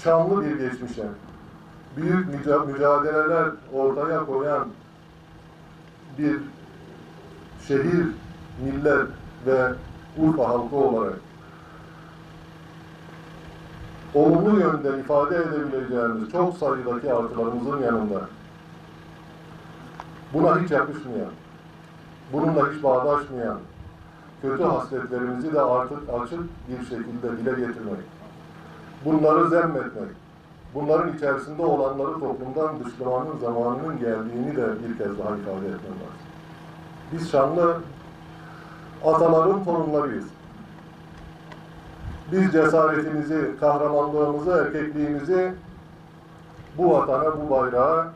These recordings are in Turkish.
şanlı bir geçmişe, büyük mücadeleler ortaya koyan bir şehir, millet ve Urfa halkı olarak olumlu yönde ifade edebileceğimiz çok sayıdaki artılarımızın yanında buna hiç yakışmayan, bununla hiç bağdaşmayan kötü hasletlerimizi de artık açık bir şekilde dile getirmek, bunları zemmetmek, bunların içerisinde olanları toplumdan dışlamanın zamanının geldiğini de bir kez daha ifade etmem lazım. Biz şanlı ataların torunlarıyız. Biz cesaretimizi, kahramanlığımızı, erkekliğimizi bu vatana, bu bayrağa,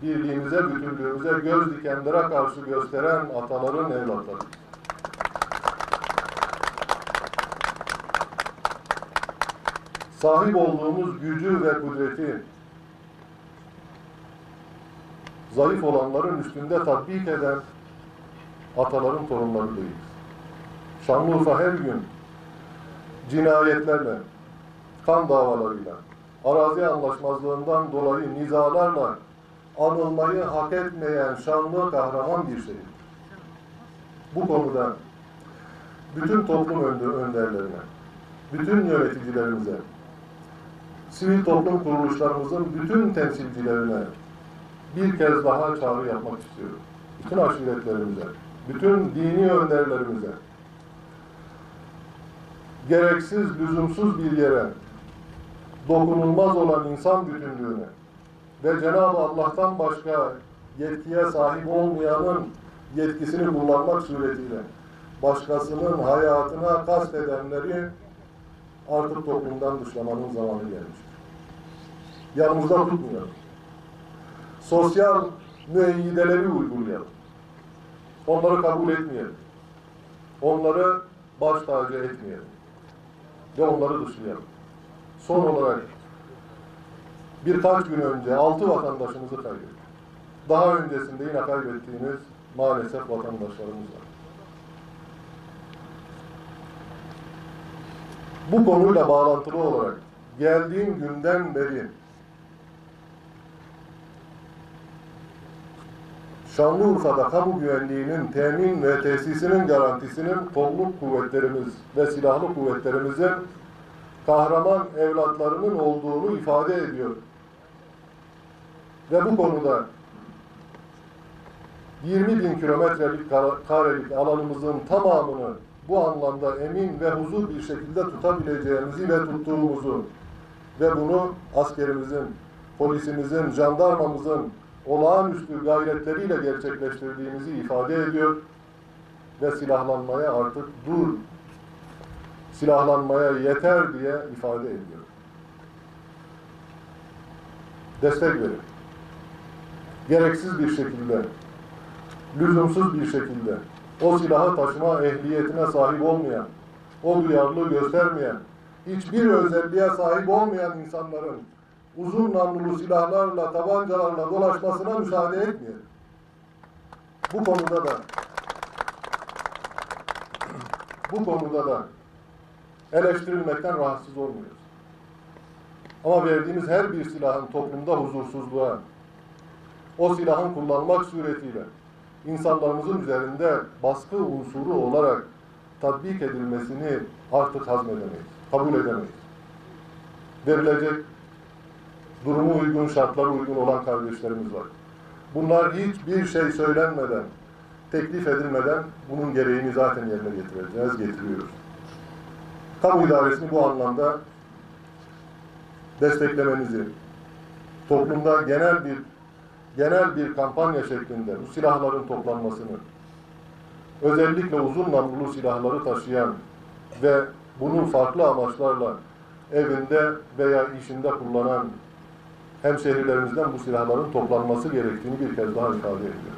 birliğimize, bütünlüğümüze, göz dikenlere karşı gösteren ataların evlatları. Sahip olduğumuz gücü ve kudreti zayıf olanların üstünde tatbik eden ataların torunları değiliz. Şanlıurfa her gün cinayetlerle, kan davalarıyla, arazi anlaşmazlığından dolayı nizalarla anılmayı hak etmeyen şanlı, kahraman bir şehir. Bu konuda bütün toplum önderlerine, bütün yöneticilerimize, sivil toplum kuruluşlarımızın bütün temsilcilerine bir kez daha çağrı yapmak istiyorum. Bütün aşiretlerimize, bütün dini önderlerimize, gereksiz, lüzumsuz bir yere, dokunulmaz olan insan bütünlüğüne ve Cenab-ı Allah'tan başka yetkiye sahip olmayanın yetkisini kullanmak suretiyle başkasının hayatına kastedenleri artık toplumdan dışlamanın zamanı gelmiştir. Yanımızda tutmayalım. Sosyal müeyyideleri uygulayalım. Onları kabul etmeyelim. Onları baş tacı etmeyelim. Ve onları dışlayalım. Son olarak birkaç gün önce 6 vatandaşımızı kaybettik. Daha öncesinde yine kaybettiğimiz maalesef vatandaşlarımız var. Bu konuyla bağlantılı olarak geldiğim günden beri Şanlıurfa'da kamu güvenliğinin temin ve tesisinin garantisinin kolluk kuvvetlerimiz ve silahlı kuvvetlerimizin kahraman evlatlarının olduğunu ifade ediyor. Ve bu konuda 20.000 kilometrelik karelik alanımızın tamamını bu anlamda emin ve huzur bir şekilde tutabileceğimizi ve tuttuğumuzu ve bunu askerimizin, polisimizin, jandarmamızın olağanüstü gayretleriyle gerçekleştirdiğimizi ifade ediyor ve silahlanmaya artık dur, silahlanmaya yeter diye ifade ediyor. Destek verin. Gereksiz bir şekilde, lüzumsuz bir şekilde o silahı taşıma ehliyetine sahip olmayan, o duyarlılığı göstermeyen, hiçbir özelliğe sahip olmayan insanların uzun namlulu silahlarla, tabancalarla dolaşmasına müsaade etmeyelim. Bu konuda da eleştirilmekten rahatsız olmuyoruz. Ama verdiğimiz her bir silahın toplumda huzursuzluğa, o silahın kullanmak suretiyle insanlarımızın üzerinde baskı unsuru olarak tatbik edilmesini artık hazmedemeyiz, kabul edemeyiz. Verilecek durumu uygun, şartlara uygun olan kardeşlerimiz var. Bunlar hiçbir şey söylenmeden, teklif edilmeden bunun gereğini zaten yerine getiriyoruz. Kamu idaresini bu anlamda desteklemenizi, toplumda genel bir kampanya şeklinde bu silahların toplanmasını, özellikle uzun namlulu silahları taşıyan ve bunu farklı amaçlarla evinde veya işinde kullanan hemşehrilerimizden bu silahların toplanması gerektiğini bir kez daha ifade ediyor.